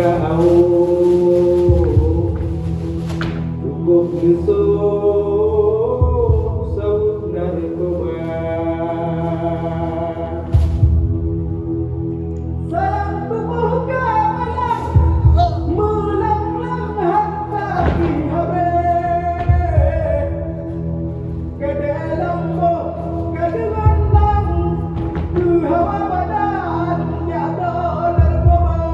kau cukup Yusuf saud narkoba sayang tubuh kamalang mulang-lang hatta di habe ke dalam mo kadewan lang tu hawa badan ya narkoba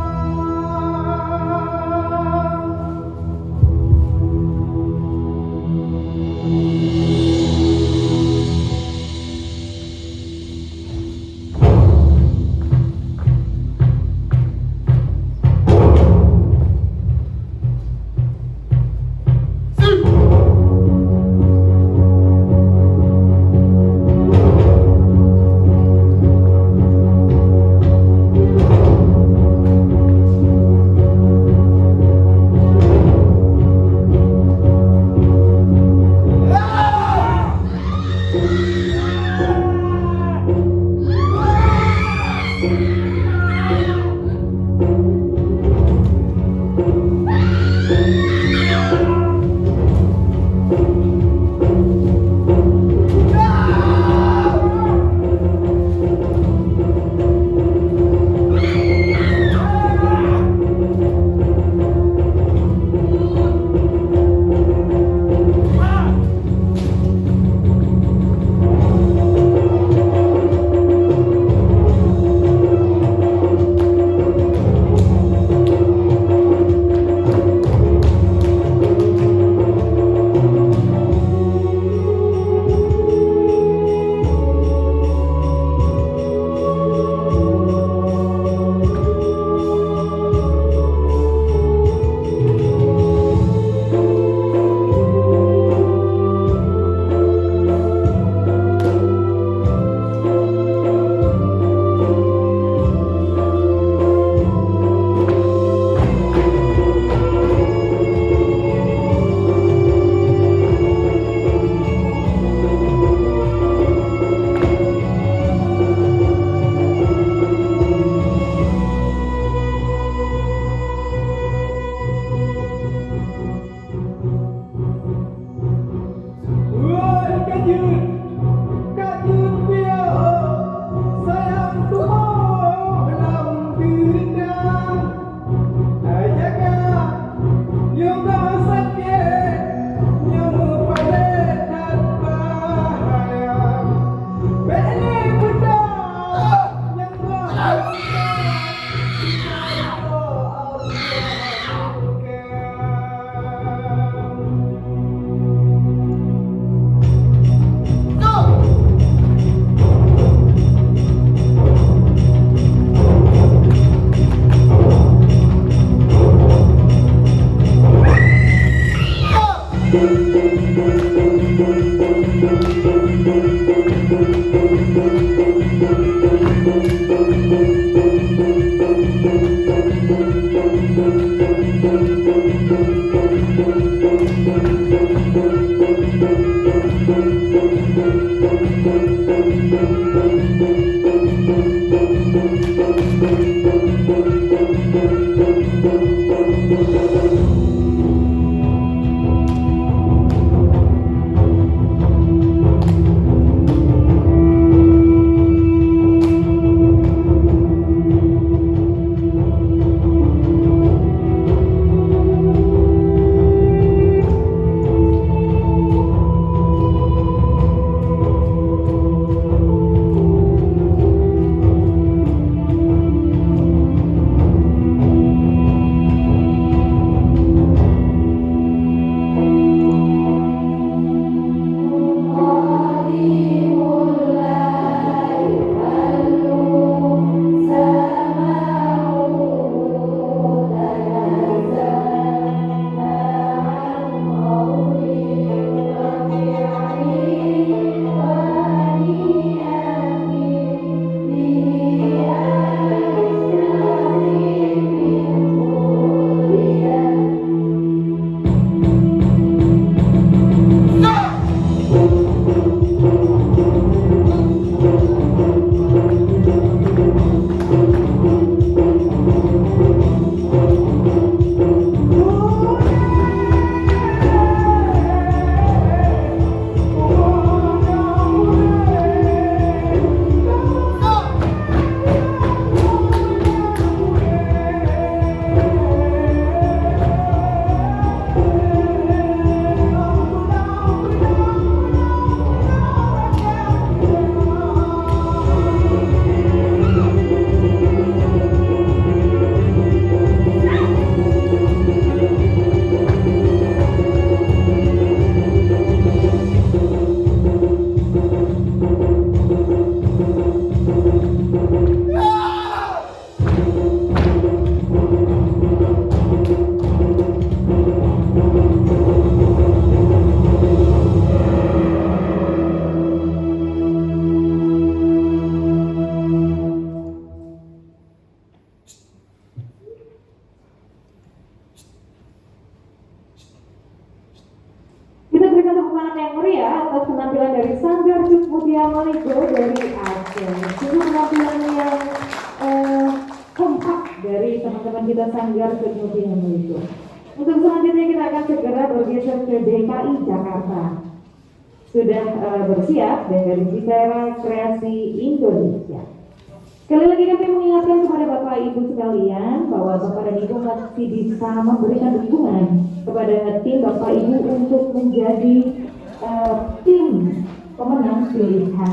Monika dari Aceh. Sungguh penampilan yang kompak dari teman-teman kita Sanggar Teknologi Monika. Untuk selanjutnya kita akan segera bergeser ke DKI Jakarta. Sudah bersiap dari Citera Kreasi Indonesia. Sekali lagi kami mengingatkan kepada Bapak Ibu sekalian bahwa Bapak dan Ibu masih bisa memberikan dukungan kepada tim Bapak Ibu untuk menjadi tim pemenang pilihan